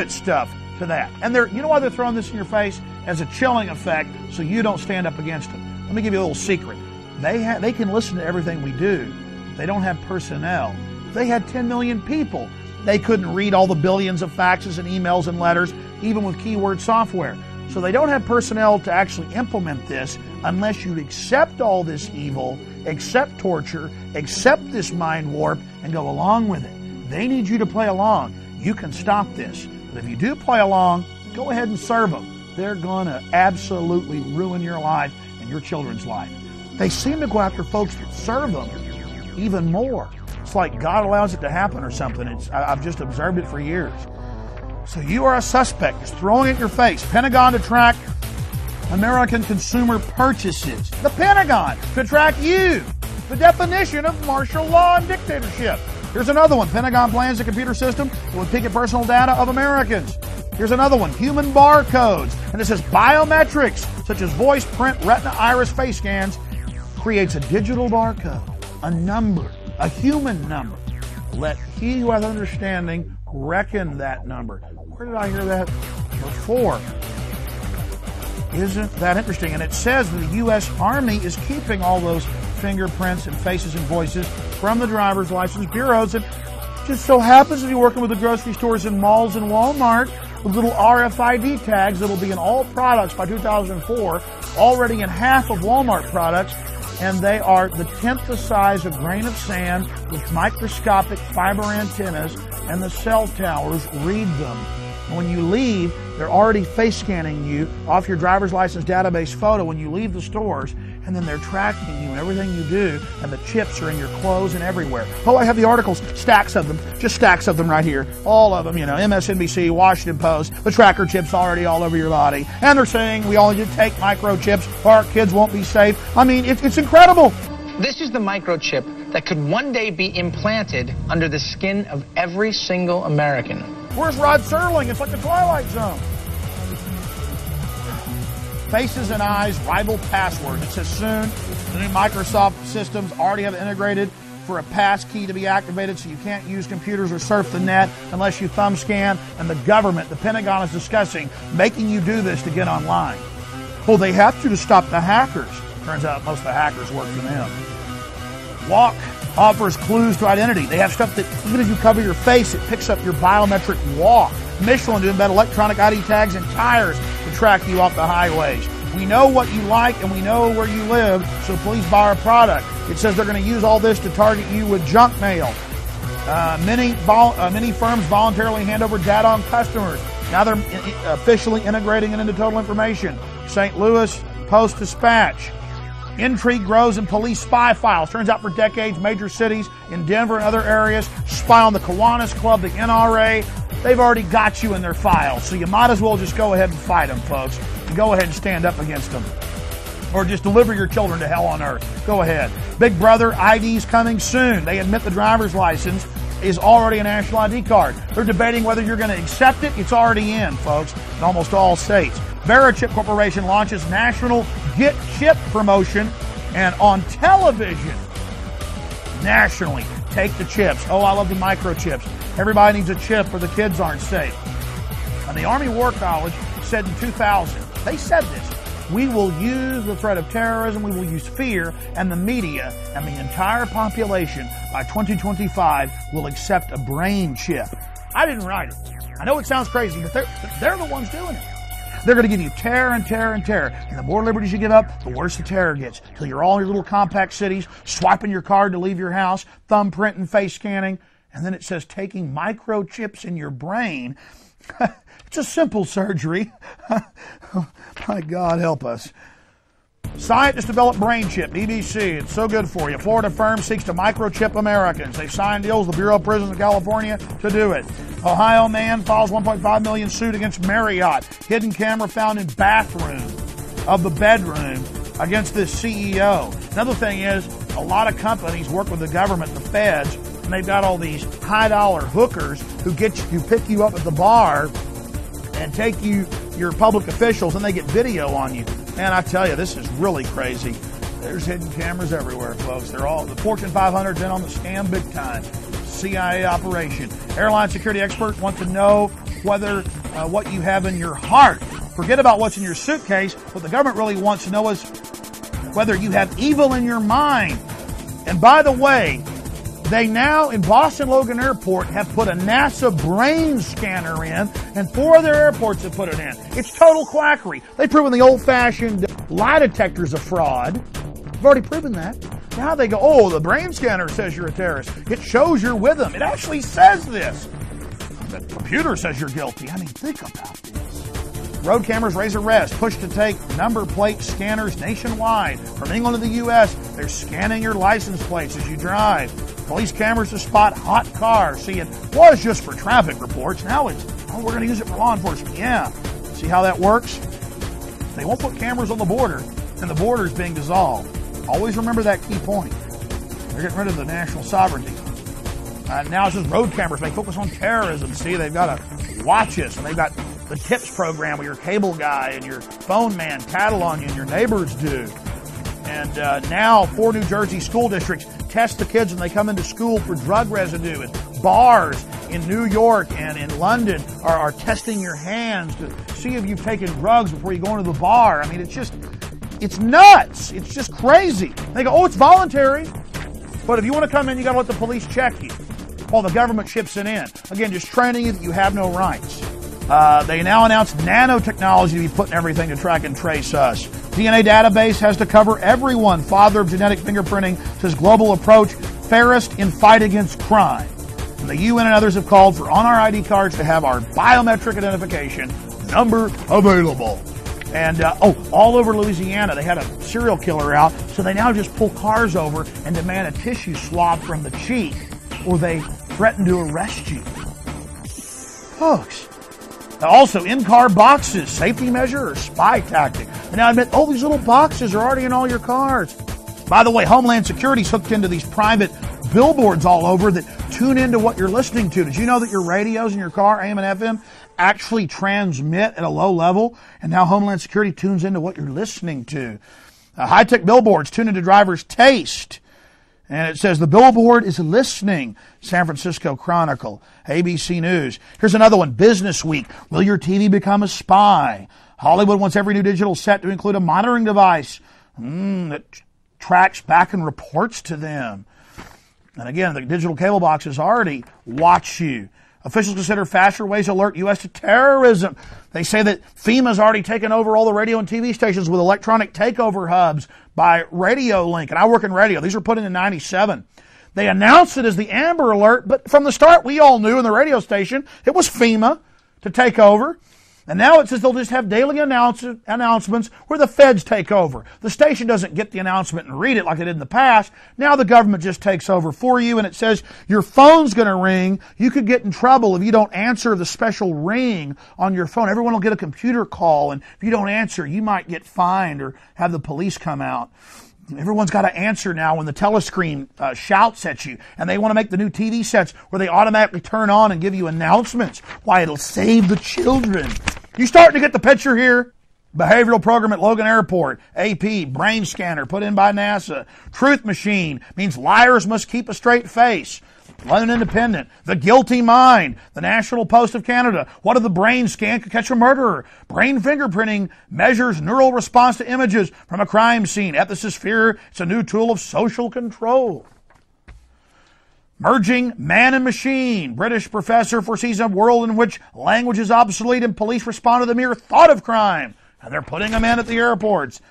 stuff to that. And you know why they're throwing this in your face? As a chilling effect so you don't stand up against them. Let me give you a little secret. They can listen to everything we do. They don't have personnel. If they had 10 million people, they couldn't read all the billions of faxes and emails and letters, even with keyword software. So they don't have personnel to actually implement this unless you accept all this evil, accept torture, accept this mind warp, and go along with it. They need you to play along. You can stop this. But if you do play along, go ahead and serve them. They're going to absolutely ruin your life and your children's life. They seem to go after folks that serve them even more. It's like God allows it to happen or something. I've just observed it for years. So you are a suspect. Just throwing it in your face. Pentagon to track American consumer purchases. The Pentagon to track you. The definition of martial law and dictatorship. Here's another one. Pentagon plans a computer system that would pick at personal data of Americans. Here's another one. Human barcodes. And it says biometrics, such as voice, print, retina, iris, face scans, creates a digital barcode, a number, a human number. Let he who hath understanding reckon that number. Where did I hear that before? Isn't that interesting? And it says that the U.S. Army is keeping all those fingerprints and faces and voices from the driver's license bureaus. And it just so happens to be working with the grocery stores and malls and Walmart with little RFID tags that'll be in all products by 2004, already in half of Walmart products. And they are the 10th the size of a grain of sand with microscopic fiber antennas, and the cell towers read them. When you leave, they're already face scanning you off your driver's license database photo when you leave the stores, and then they're tracking you and everything you do, and the chips are in your clothes and everywhere. Oh, I have the articles, stacks of them, just stacks of them right here. All of them, MSNBC, Washington Post, the tracker chips already all over your body. And they're saying we all need to take microchips or our kids won't be safe. I mean, it's incredible. This is the microchip that could one day be implanted under the skin of every single American. Where's Rod Serling? It's like the Twilight Zone. Faces and eyes, rival password. It says soon. The new Microsoft systems already have integrated for a pass key to be activated, so you can't use computers or surf the net unless you thumb scan. And the government, the Pentagon, is discussing making you do this to get online. Well, they have to stop the hackers. Turns out most of the hackers work for them. Walk offers clues to identity. They have stuff that even if you cover your face, it picks up your biometric walk. Michelin to embed electronic ID tags and tires to track you off the highways. We know what you like and we know where you live, so please buy our product. It says they're going to use all this to target you with junk mail. Many firms voluntarily hand over data on customers. Now they're officially integrating it into total information. St. Louis Post-Dispatch. Intrigue grows in police spy files. Turns out for decades, major cities in Denver and other areas spy on the Kiwanis Club, the NRA. They've already got you in their files, so you might as well just go ahead and fight them, folks. And go ahead and stand up against them. Or just deliver your children to hell on earth. Go ahead. Big Brother ID's coming soon. They admit the driver's license is already a national ID card. They're debating whether you're going to accept it. It's already in, folks, in almost all states. Verichip Corporation launches national Get Chip promotion, and on television, nationally, take the chips. Oh, I love the microchips. Everybody needs a chip or the kids aren't safe. And the Army War College said in 2000, they said this, we will use the threat of terrorism, we will use fear, and the media and the entire population by 2025 will accept a brain chip. I didn't write it. I know it sounds crazy, but they're the ones doing it. They're going to give you terror and terror and terror. And the more liberties you give up, the worse the terror gets. Till you're all in your little compact cities, swiping your card to leave your house, thumbprint and face scanning. And then it says taking microchips in your brain. It's a simple surgery. My God, help us. Scientists develop brain chip, BBC. It's so good for you. Florida firm seeks to microchip Americans. They've signed deals with the Bureau of Prisons in California to do it. Ohio man files $1.5 million suit against Marriott. Hidden camera found in bathroom of the bedroom against this CEO. Another thing is, a lot of companies work with the government, the feds, and they've got all these high-dollar hookers who pick you up at the bar and take your public officials, and they get video on you. Man, I tell you, this is really crazy. There's hidden cameras everywhere, folks. They're all, the Fortune 500's in on the scam big time. CIA operation. Airline security expert wants to know whether what you have in your heart. Forget about what's in your suitcase. What the government really wants to know is whether you have evil in your mind. And by the way, they now in Boston Logan Airport have put a NASA brain scanner in, and 4 other airports have put it in. It's total quackery. They've proven the old-fashioned lie detector's a fraud. They've already proven that. Now they go, oh, the brain scanner says you're a terrorist. It shows you're with them. It actually says this. The computer says you're guilty. I mean, think about this. Road cameras raise arrest. Push to take number plate scanners nationwide. From England to the U.S., they're scanning your license plates as you drive. Police cameras to spot hot cars. See, it was just for traffic reports. Now it's, oh, we're going to use it for law enforcement. Yeah. See how that works? They won't put cameras on the border, and the border is being dissolved. Always remember that key point. They're getting rid of the national sovereignty. Now it's just road cameras. They focus on terrorism. See, they've got to watch us, and they've got the tips program where your cable guy and your phone man tattle on you, and your neighbors do. And now 4 New Jersey school districts test the kids when they come into school for drug residue. And bars in New York and in London are testing your hands to see if you've taken drugs before you go into the bar. I mean, it's nuts. It's just crazy. They go, oh, it's voluntary. But if you want to come in, you got to let the police check you while the government ships it in. Again, just training you that you have no rights. They now announced nanotechnology to be put in everything to track and trace us. DNA database has to cover everyone. Father of genetic fingerprinting says global approach, fairest in fight against crime. And the UN and others have called for on our ID cards to have our biometric identification number available. And, all over Louisiana, they had a serial killer out, so they now just pull cars over and demand a tissue swab from the cheek, or they threaten to arrest you. Folks, also in-car boxes, safety measure or spy tactic. And now admit, these little boxes are already in all your cars. By the way, Homeland Security's hooked into these private billboards all over that tune into what you're listening to. Did you know that your radios in your car, AM and FM, actually transmit at a low level? And now Homeland Security tunes into what you're listening to. High-tech billboards tune into drivers' taste. And it says the billboard is listening. San Francisco Chronicle, ABC News. Here's another one. Business Week. Will your TV become a spy? Hollywood wants every new digital set to include a monitoring device that tracks back and reports to them. And again, the digital cable boxes already watch you. Officials consider faster ways to alert U.S. to terrorism. They say that FEMA's already taken over all the radio and TV stations with electronic takeover hubs by Radio Link. And I work in radio. These were put in 97. They announced it as the Amber Alert, but from the start, we all knew in the radio station it was FEMA to take over. And now it says they'll just have daily announcements where the feds take over. The station doesn't get the announcement and read it like they did in the past. Now the government just takes over for you, and it says your phone's going to ring. You could get in trouble if you don't answer the special ring on your phone. Everyone will get a computer call, and if you don't answer, you might get fined or have the police come out. Everyone's got to answer now when the telescreen shouts at you. And they want to make the new TV sets where they automatically turn on and give you announcements. Why, it'll save the children. You starting to get the picture here? Behavioral program at Logan Airport. AP, brain scanner put in by NASA. Truth machine means liars must keep a straight face. London Independent. The guilty mind. The National Post of Canada. What if the brain scan could catch a murderer? Brain fingerprinting measures neural response to images from a crime scene. Ethicists fear it's a new tool of social control. Merging man and machine. British professor foresees a world in which language is obsolete and police respond to the mere thought of crime. And they're putting them in at the airports.